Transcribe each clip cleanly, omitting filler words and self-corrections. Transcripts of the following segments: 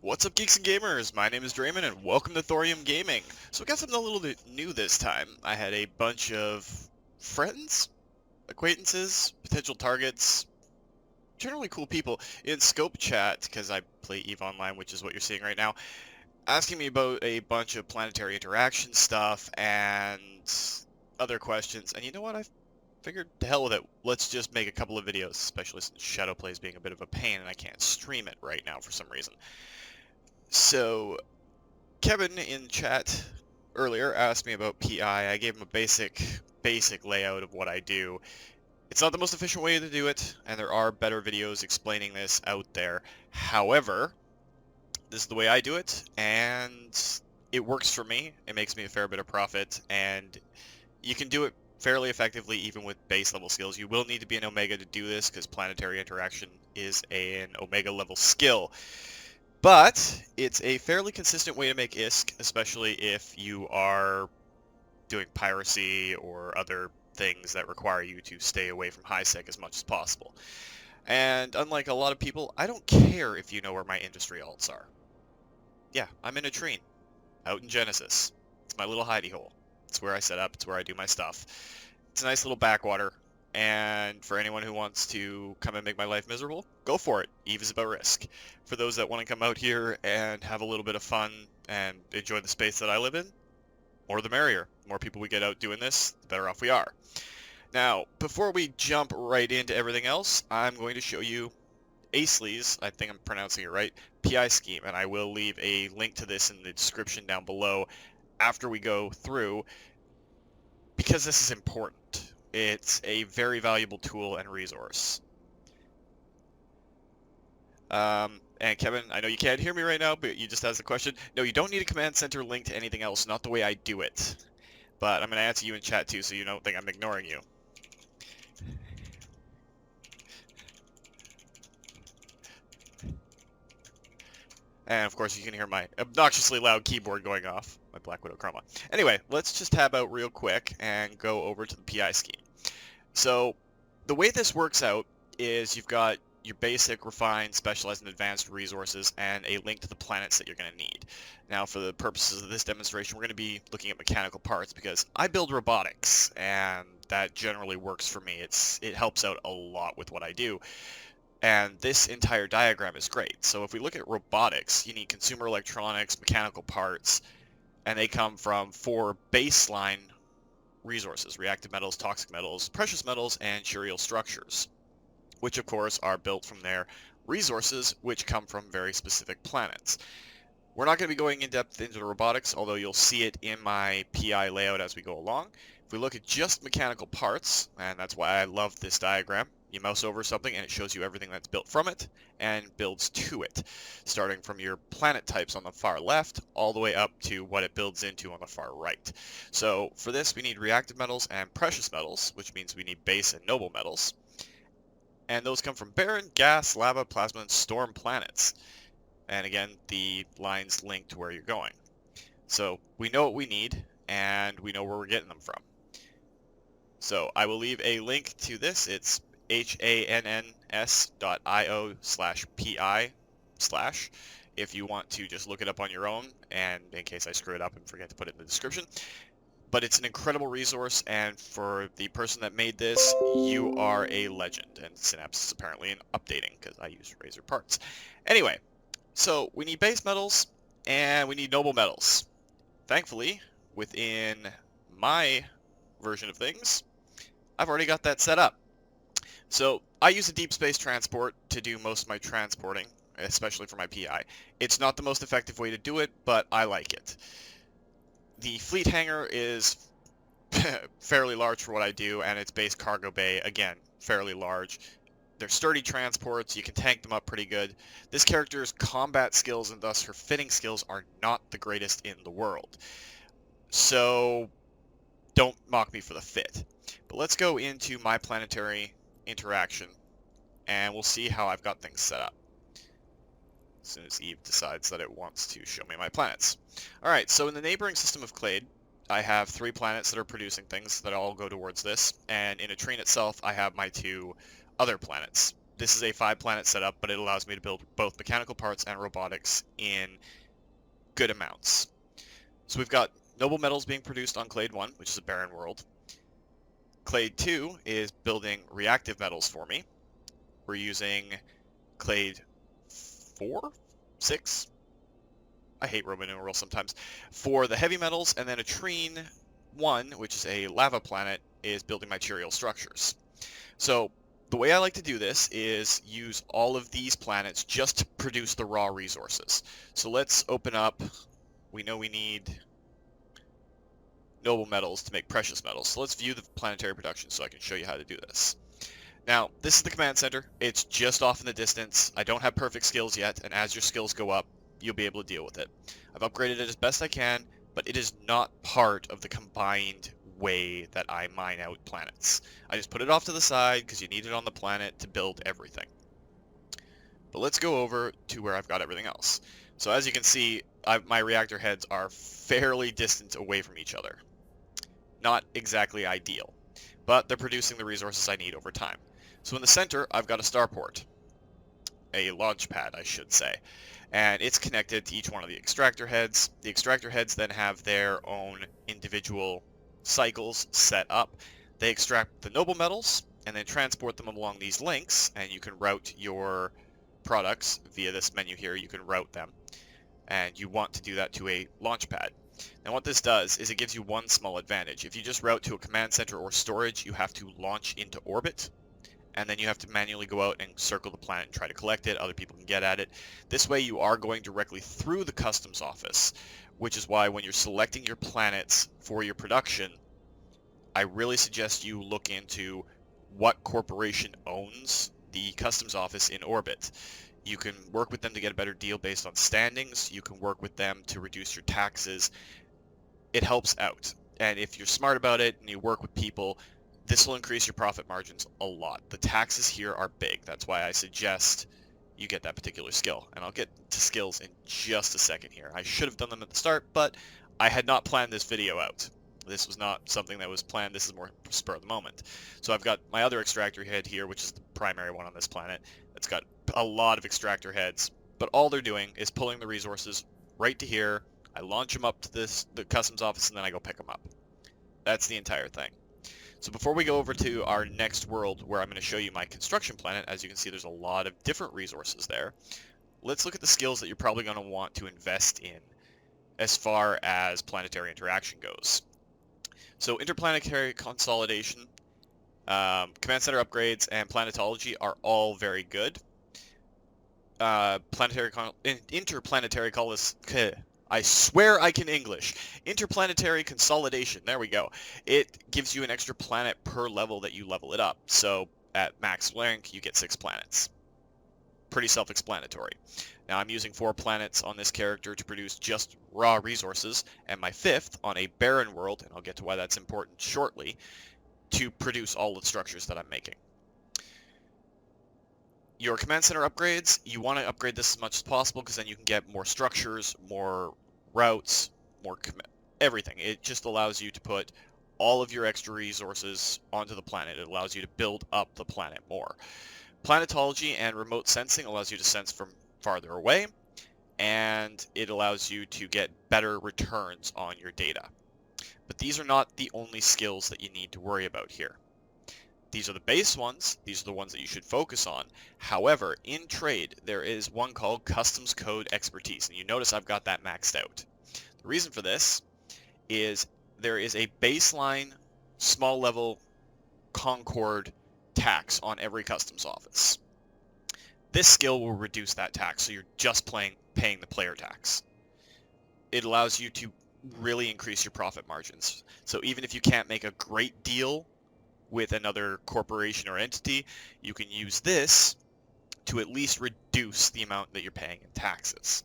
What's up, geeks and gamers? My name is Drementfh, and welcome to Thorium Gaming. So we got something a little bit new this time. I had a bunch of friends, acquaintances, potential targets, generally cool people in Scope Chat, because I play EVE Online, which is what you're seeing right now, asking me about a bunch of Planetary Interaction stuff and other questions. And you know what? I figured, to hell with it, let's just make a couple of videos, especially since Shadowplay is being a bit of a pain and I can't stream it right now for some reason. So Kevin in chat earlier asked me about PI. I gave him a basic layout of what I do. It's not the most efficient way to do it, and there are better videos explaining this out there. However, this is the way I do it, and it works for me. It makes me a fair bit of profit, and you can do it fairly effectively even with base level skills. You will need to be an Omega to do this, because Planetary Interaction is an Omega level skill. But it's a fairly consistent way to make ISK, especially if you are doing piracy or other things that require you to stay away from high sec as much as possible. And unlike a lot of people, I don't care if you know where my industry alts are. Yeah, I'm in a treen, out in Genesis. It's my little hidey hole. It's where I set up, it's where I do my stuff. It's a nice little backwater, and for anyone who wants to come and make my life miserable, go for it. EVE is about risk. For those that want to come out here and have a little bit of fun and enjoy the space that I live in, more the merrier. The more people we get out doing this, the better off we are. Now, before we jump right into everything else, I'm going to show you Acely's, I think I'm pronouncing it right, PI scheme, and I will leave a link to this in the description down below after we go through, because this is important. It's a very valuable tool and resource. And Kevin, I know you can't hear me right now, but you just asked the question. No, you don't need a command center link to anything else, not the way I do it. But I'm going to answer you in chat too, so you don't think I'm ignoring you. And of course you can hear my obnoxiously loud keyboard going off, my Black Widow Chroma. Anyway, let's just tab out real quick and go over to the PI scheme. So the way this works out is you've got your basic, refined, specialized, and advanced resources, and a link to the planets that you're going to need. Now, for the purposes of this demonstration, we're going to be looking at mechanical parts, because I build robotics, and that generally works for me. It helps out a lot with what I do. And this entire diagram is great. So if we look at robotics, you need consumer electronics, mechanical parts, and they come from 4 baseline resources: reactive metals, toxic metals, precious metals, and serial structures, which of course are built from their resources, which come from very specific planets. We're not going to be going in depth into the robotics, although you'll see it in my PI layout as we go along. If we look at just mechanical parts, and that's why I love this diagram, you mouse over something and it shows you everything that's built from it and builds to it, starting from your planet types on the far left all the way up to what it builds into on the far right. So for this we need reactive metals and precious metals, which means we need base and noble metals. And those come from barren, gas, lava, plasma, and storm planets. And again, the lines link to where you're going. So we know what we need, and we know where we're getting them from. So I will leave a link to this. It's hanns.io/pi/ if you want to just look it up on your own, and in case I screw it up and forget to put it in the description. But it's an incredible resource, and for the person that made this, you are a legend. And Synapse is apparently updating, because I use Razer parts. Anyway, so we need base metals, and we need noble metals. Thankfully, within my version of things, I've already got that set up. So I use a deep space transport to do most of my transporting, especially for my PI. It's not the most effective way to do it, but I like it. The fleet hangar is fairly large for what I do, and its base cargo bay, again, fairly large. They're sturdy transports, you can tank them up pretty good. This character's combat skills and thus her fitting skills are not the greatest in the world. So don't mock me for the fit. But let's go into my Planetary Interaction, and we'll see how I've got things set up as soon as EVE decides that it wants to show me my planets. Alright, so in the neighboring system of Clade, I have 3 planets that are producing things that all go towards this, and in a treen itself I have my 2 other planets. this is a 5-planet setup, but it allows me to build both mechanical parts and robotics in good amounts. So we've got noble metals being produced on Clade 1, which is a barren world. Clade 2 is building reactive metals for me. We're using Clade 4? 6? I hate Roman numerals sometimes. For the heavy metals, and then a Trine 1, which is a lava planet, is building material structures. So the way I like to do this is use all of these planets just to produce the raw resources. So let's open up, we know we need noble metals to make precious metals. So let's view the planetary production so I can show you how to do this. Now, this is the command center. It's just off in the distance. I don't have perfect skills yet, and as your skills go up, you'll be able to deal with it. I've upgraded it as best I can, but it is not part of the combined way that I mine out planets. I just put it off to the side because you need it on the planet to build everything. But let's go over to where I've got everything else. So as you can see, my reactor heads are fairly distant away from each other. Not exactly ideal, but they're producing the resources I need over time. So in the center, I've got a starport. A launch pad, I should say. And it's connected to each one of the extractor heads. The extractor heads then have their own individual cycles set up. They extract the noble metals and then transport them along these links, and you can route your products via this menu here. You can route them, and you want to do that to a launch pad. Now what this does is it gives you one small advantage. If you just route to a command center or storage, you have to launch into orbit, and then you have to manually go out and circle the planet and try to collect it. Other people can get at it. This way you are going directly through the customs office, which is why when you're selecting your planets for your production, I really suggest you look into what corporation owns the customs office in orbit. You can work with them to get a better deal based on standings. You can work with them to reduce your taxes. It helps out. And if you're smart about it and you work with people, this will increase your profit margins a lot. The taxes here are big. That's why I suggest you get that particular skill. And I'll get to skills in just a second here. I should have done them at the start, but I had not planned this video out. This was not something that was planned. This is more spur of the moment. So I've got my other extractor head here, which is the primary one on this planet. It's got a lot of extractor heads, but all they're doing is pulling the resources right to here. I launch them up to the customs office, and then I go pick them up. That's the entire thing. So before we go over to our next world, where I'm going to show you my construction planet, as you can see there's a lot of different resources there. Let's look at the skills that you're probably going to want to invest in as far as planetary interaction goes. So interplanetary consolidation, command center upgrades, and planetology are all very good. Interplanetary I swear I can English. Interplanetary consolidation. There we go. It gives you an extra planet per level that you level it up. So at max rank, you get 6 planets. Pretty self-explanatory. Now I'm using 4 planets on this character to produce just raw resources, and my 5th on a barren world, and I'll get to why that's important shortly, to produce all the structures that I'm making. Your command center upgrades, you want to upgrade this as much as possible because then you can get more structures, more routes, more everything. It just allows you to put all of your extra resources onto the planet. It allows you to build up the planet more. Planetology and remote sensing allows you to sense from farther away, and it allows you to get better returns on your data. But these are not the only skills that you need to worry about here. These are the base ones. These are the ones that you should focus on. However, in trade, there is one called Customs Code Expertise, and you notice I've got that maxed out. The reason for this is there is a baseline small level Concord tax on every customs office. This skill will reduce that tax, so you're just paying the player tax. It allows you to really increase your profit margins. So even if you can't make a great deal with another corporation or entity, you can use this to at least reduce the amount that you're paying in taxes.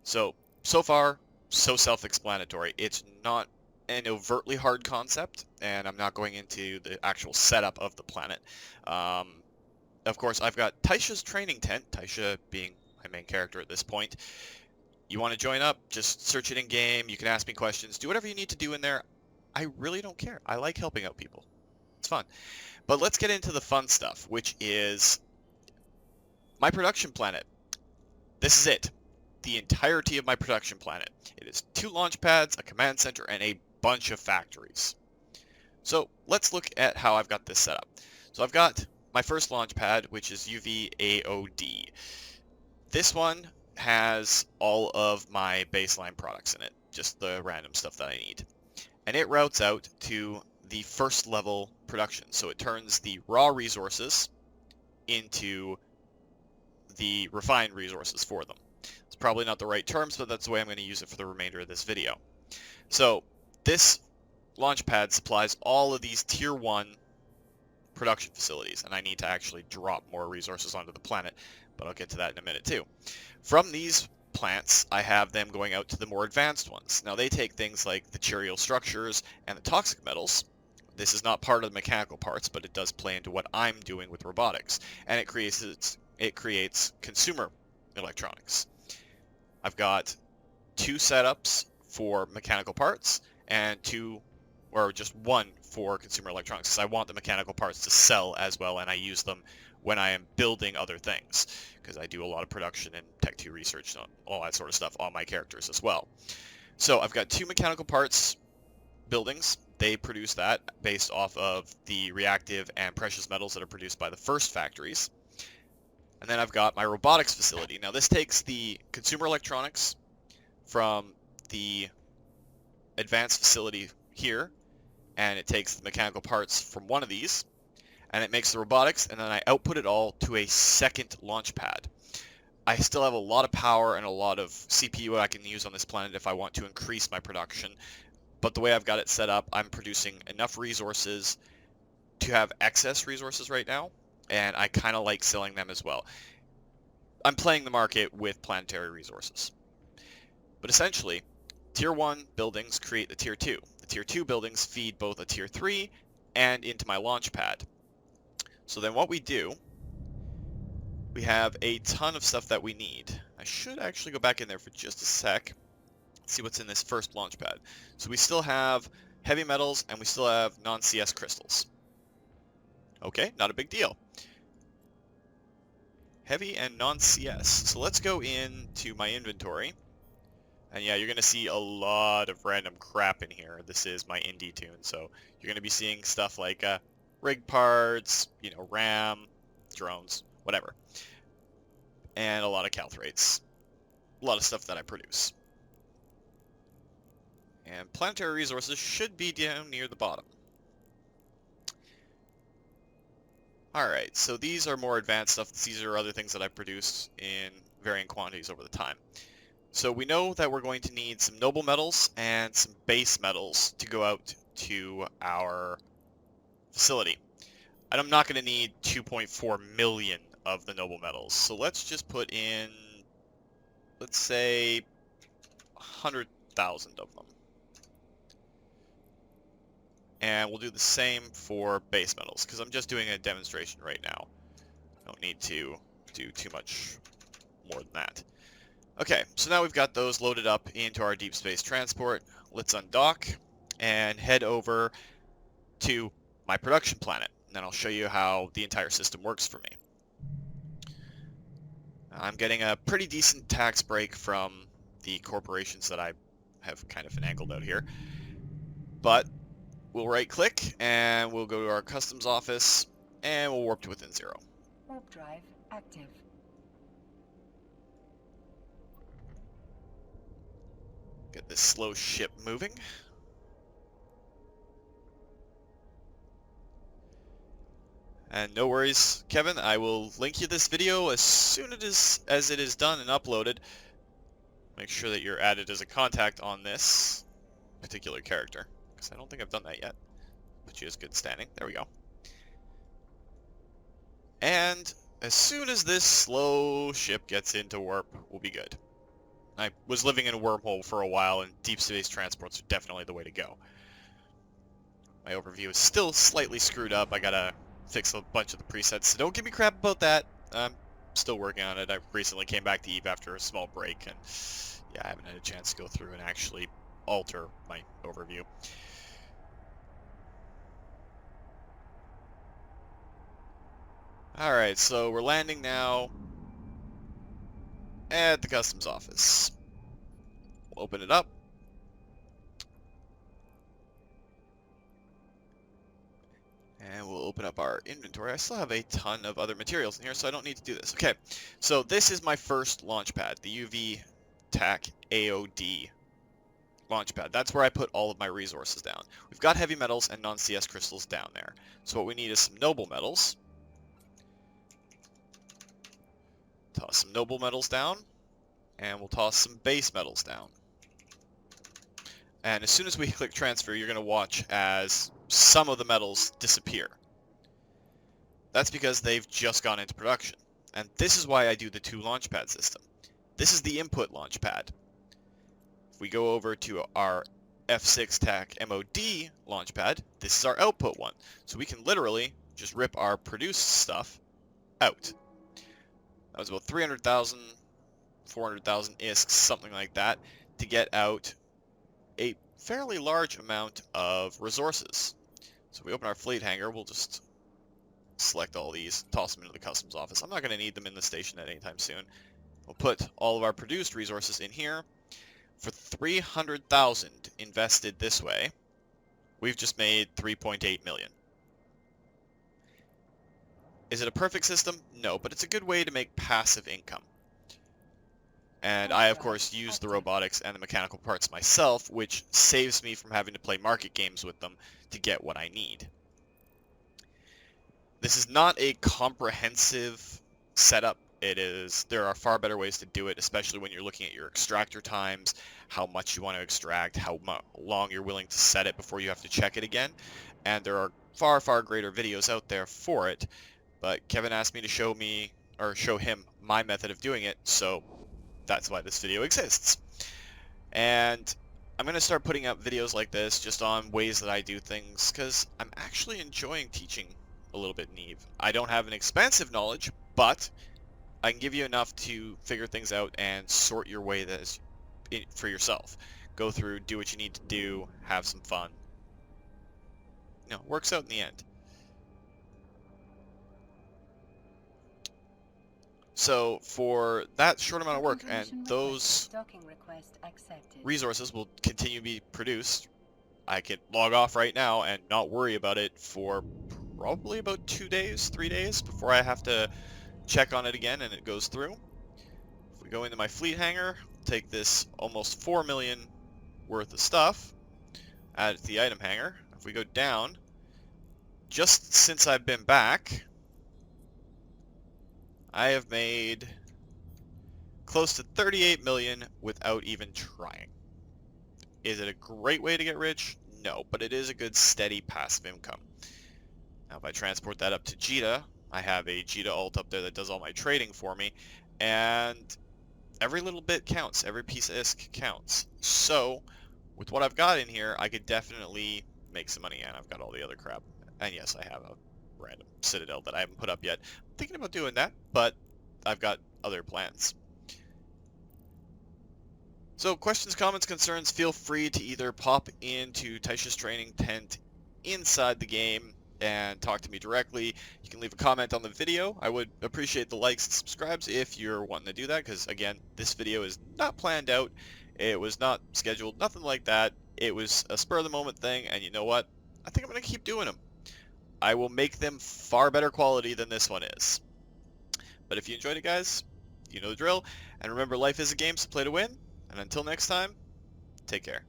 So far, so self-explanatory. It's not an overtly hard concept, and I'm not going into the actual setup of the planet. Of course, I've got Taisha's training tent, Taisha being my main character at this point. You want to join up, just search it in-game, you can ask me questions, do whatever you need to do in there. I really don't care. I like helping out people. It's fun. But let's get into the fun stuff, which is my production planet. This is it. The entirety of my production planet. It is 2 launch pads, a command center, and a bunch of factories. So let's look at how I've got this set up. So I've got my first launch pad, which is UVAOD. This one has all of my baseline products in it, just the random stuff that I need. And it routes out to the first level production. So it turns the raw resources into the refined resources for them. It's probably not the right terms, but that's the way I'm going to use it for the remainder of this video. So this launch pad supplies all of these tier 1 production facilities, and I need to actually drop more resources onto the planet, but I'll get to that in a minute too. From these plants, I have them going out to the more advanced ones. Now they take things like the Cheerio structures and the toxic metals. This is not part of the mechanical parts, but it does play into what I'm doing with robotics, and it creates consumer electronics. I've got 2 setups for mechanical parts and 2, or just 1 for consumer electronics, because I want the mechanical parts to sell as well, and I use them when I am building other things, because I do a lot of production and Tech 2 research and all that sort of stuff on my characters as well. So I've got 2 mechanical parts buildings. They produce that based off of the reactive and precious metals that are produced by the first factories. And then I've got my robotics facility. Now this takes the consumer electronics from the advanced facility here, and it takes the mechanical parts from one of these, and it makes the robotics, and then I output it all to a second launch pad. I still have a lot of power and a lot of CPU I can use on this planet if I want to increase my production, but the way I've got it set up, I'm producing enough resources to have excess resources right now, and I kind of like selling them as well. I'm playing the market with planetary resources. But essentially, Tier 1 buildings create the Tier 2. The Tier 2 buildings feed both a Tier 3 and into my launch pad. So then what we do, we have a ton of stuff that we need. I should actually go back in there for just a sec, see what's in this first launch pad. So we still have heavy metals and we still have non-CS crystals. Okay, not a big deal. Heavy and non-CS. So let's go into my inventory. And yeah, you're going to see a lot of random crap in here. This is my indie tune, so you're going to be seeing stuff like rig parts, RAM, drones, whatever. And a lot of calthrates. A lot of stuff that I produce. And planetary resources should be down near the bottom. Alright, so these are more advanced stuff. These are other things that I produce in varying quantities over the time. So we know that we're going to need some noble metals and some base metals to go out to our facility. And I'm not going to need 2.4 million of the noble metals. So let's just put in, let's say, 100,000 of them. And we'll do the same for base metals, because I'm just doing a demonstration right now. I don't need to do too much more than that. Okay, so now we've got those loaded up into our deep space transport. Let's undock and head over to my production planet. And then I'll show you how the entire system works for me. I'm getting a pretty decent tax break from the corporations that I have kind of finagled out here. But we'll right-click and we'll go to our customs office and we'll warp to within zero. Warp drive active. Get this slow ship moving. And no worries, Kevin, I will link you this video as soon as it is done and uploaded. Make sure that you're added as a contact on this particular character, because I don't think I've done that yet. Put you as good standing. There we go. And as soon as this slow ship gets into warp, we'll be good. I was living in a wormhole for a while, and deep space transports are definitely the way to go. My overview is still slightly screwed up. I gotta fix a bunch of the presets, so don't give me crap about that. I'm still working on it. I recently came back to EVE after a small break, and yeah, I haven't had a chance to go through and actually alter my overview. Alright, so we're landing now. at the customs office. We'll open it up. And we'll open up our inventory. I still have a ton of other materials in here, so I don't need to do this. Okay, so this is my first launch pad, the UV TAC AOD launch pad. That's where I put all of my resources down. We've got heavy metals and non-CS crystals down there. So what we need is some noble metals. Toss some noble metals down, and we'll toss some base metals down. And as soon as we click transfer, you're going to watch as some of the metals disappear. That's because they've just gone into production. And this is why I do the 2 launch pad system. This is the input launch pad. If we go over to our F6 TAC MOD launch pad, this is our output one. So we can literally just rip our produced stuff out. That was about 300,000, 400,000 ISKs, something like that, to get out a fairly large amount of resources. So if we open our fleet hangar, we'll just select all these, toss them into the customs office. I'm not going to need them in the station at any time soon. We'll put all of our produced resources in here. For 300,000 invested this way, we've just made 3.8 million. Is it a perfect system? No, but it's a good way to make passive income. And I, of course, use the robotics and the mechanical parts myself, which saves me from having to play market games with them to get what I need. This is not a comprehensive setup. There are far better ways to do it, especially when you're looking at your extractor times, how much you want to extract, how long you're willing to set it before you have to check it again. And there are far, far greater videos out there for it. But Kevin asked me to show him my method of doing it, so that's why this video exists. And I'm going to start putting up videos like this just on ways that I do things, because I'm actually enjoying teaching a little bit in Eve. I don't have an expansive knowledge, but I can give you enough to figure things out and sort your way for yourself. Go through, do what you need to do, have some fun. You know, it works out in the end. So for that short amount of work, and those resources will continue to be produced, I can log off right now and not worry about it for probably about 2 days, 3 days before I have to check on it again and it goes through. If we go into my fleet hangar, take this almost 4 million worth of stuff, add it to the item hangar. If we go down, just since I've been back, I have made close to 38 million without even trying. Is it a great way to get rich? No, but it is a good steady passive income. Now if I transport that up to Jita, I have a Jita alt up there that does all my trading for me, and every little bit counts, every piece of ISK counts. So with what I've got in here, I could definitely make some money, and I've got all the other crap. And yes, I have a random citadel that I haven't put up yet. I'm thinking about doing that, but I've got other plans. So questions, comments, concerns, feel free to either pop into Taisha's training tent inside the game and talk to me directly. You can leave a comment on the video. I would appreciate the likes and subscribes if you're wanting to do that, because again, this video is not planned out. It was not scheduled, nothing like that. It was a spur of the moment thing, and you know what? I think I'm going to keep doing them. I will make them far better quality than this one is. But if you enjoyed it, guys, you know the drill. And remember, life is a game, so play to win. And until next time, take care.